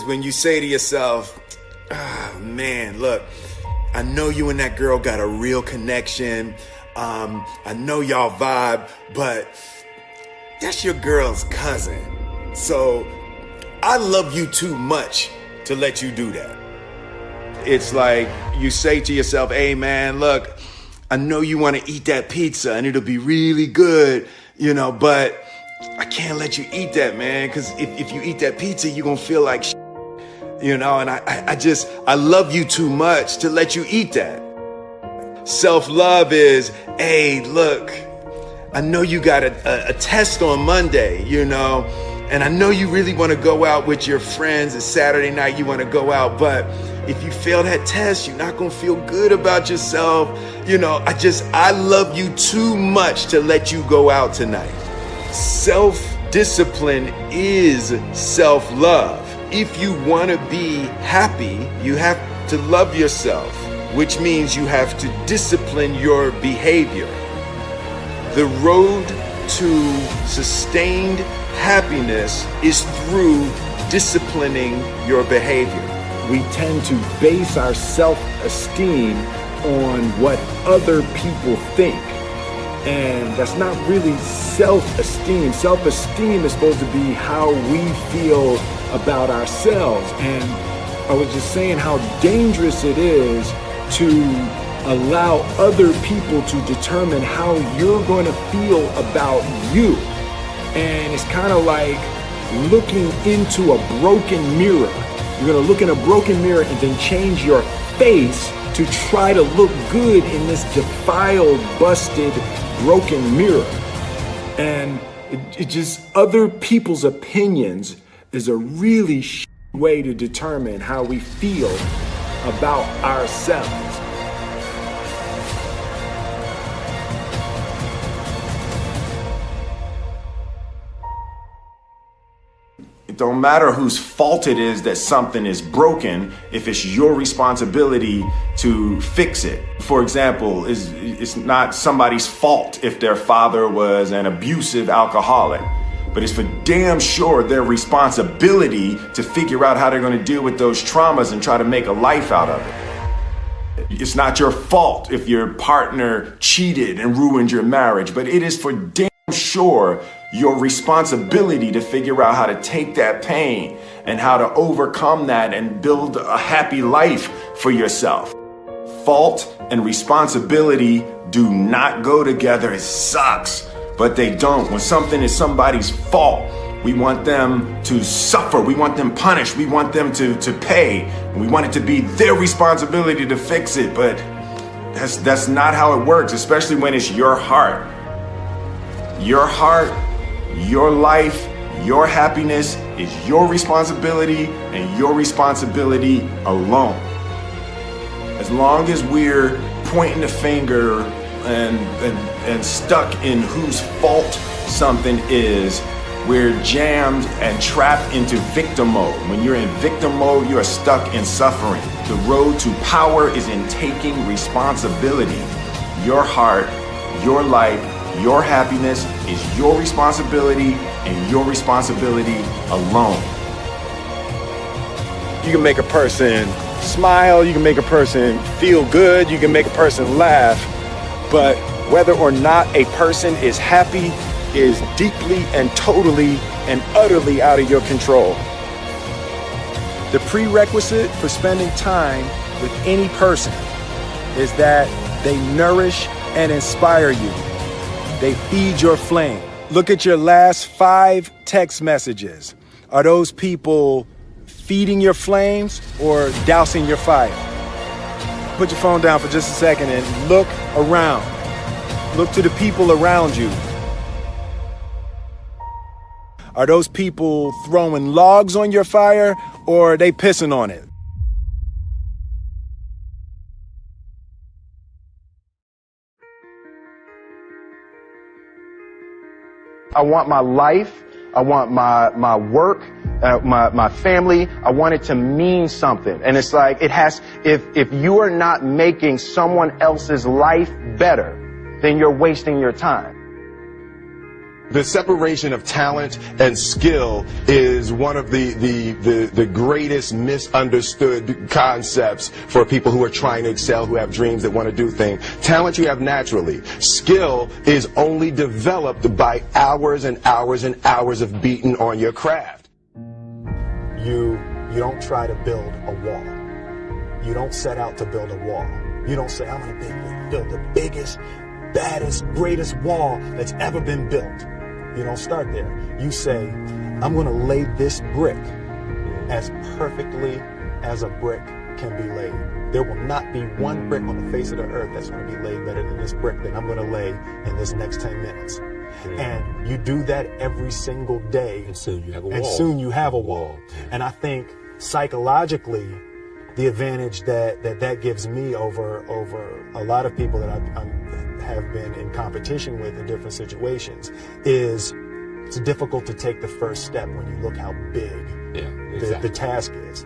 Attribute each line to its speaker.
Speaker 1: When you say to yourself, oh, man, look, I know you and that girl got a real connection. I know y'all vibe, but that's your girl's cousin. So I love you too much to let you do that. It's like you say to yourself, hey, man, look, I know you want to eat that pizza and it'll be really good, but I can't let you eat that, man, because if you eat that pizza, you're going to feel like shit. And I love you too much to let you eat that. Self-love is, hey, look, I know you got a test on Monday, and I know you really want to go out with your friends. It's Saturday night, you want to go out, but if you fail that test, you're not going to feel good about yourself. I love you too much to let you go out tonight. Self-discipline is self-love. If you want to be happy, you have to love yourself, which means you have to discipline your behavior. The road to sustained happiness is through disciplining your behavior.
Speaker 2: We tend to base our self-esteem on what other people think. And that's not really self-esteem. Self-esteem is supposed to be how we feel about ourselves. And I was just saying how dangerous it is to allow other people to determine how you're going to feel about you. And it's kind of like looking into a broken mirror. You're going to look in a broken mirror and then change your face to try to look good in this defiled, busted, broken mirror. And it just, other people's opinions is a really way to determine how we feel about ourselves.
Speaker 3: It don't matter whose fault it is that something is broken if it's your responsibility to fix it. For example, it's not somebody's fault if their father was an abusive alcoholic, but it's for damn sure their responsibility to figure out how they're going to deal with those traumas and try to make a life out of it. It's not your fault if your partner cheated and ruined your marriage, but it is for damn sure your responsibility to figure out how to take that pain and how to overcome that and build a happy life for yourself. Fault and responsibility do not go together. It sucks, but they don't. When something is somebody's fault, we want them to suffer. We want them punished. We want them to pay. We want it to be their responsibility to fix it, but that's not how it works, especially when it's your heart. Your heart, your life, your happiness is your responsibility and your responsibility alone. As long as we're pointing the finger and stuck in whose fault something is, we're jammed and trapped into victim mode. When you're in victim mode, you are stuck in suffering. The road to power is in taking responsibility. Your heart, your life, your happiness is your responsibility and your responsibility alone.
Speaker 2: You can make a person smile, you can make a person feel good, you can make a person laugh, but whether or not a person is happy is deeply and totally and utterly out of your control. The prerequisite for spending time with any person is that they nourish and inspire you. They feed your flame. Look at your last 5 text messages. Are those people feeding your flames or dousing your fire? Put your phone down for just a second and look around. Look to the people around you. Are those people throwing logs on your fire or are they pissing on it? I want my life, I want my work, my family, I want it to mean something. And it's like, if you are not making someone else's life better, then you're wasting your time.
Speaker 4: The separation of talent and skill is one of the greatest misunderstood concepts for people who are trying to excel, who have dreams that want to do things. Talent you have naturally. Skill is only developed by hours and hours and hours of beating on your craft.
Speaker 5: You don't try to build a wall. You don't set out to build a wall. You don't say, I'm going to build the biggest, baddest, greatest wall that's ever been built. You don't start there. You say, I'm going to lay this brick as perfectly as a brick can be laid. There will not be one brick on the face of the earth that's going to be laid better than this brick that I'm going to lay in this next 10 minutes. And you do that every single day.
Speaker 6: And soon you have a wall.
Speaker 5: And soon you have a wall. And I think psychologically, the advantage that gives me over a lot of people that I have been in competition with in different situations is it's difficult to take the first step when you look how big the task is.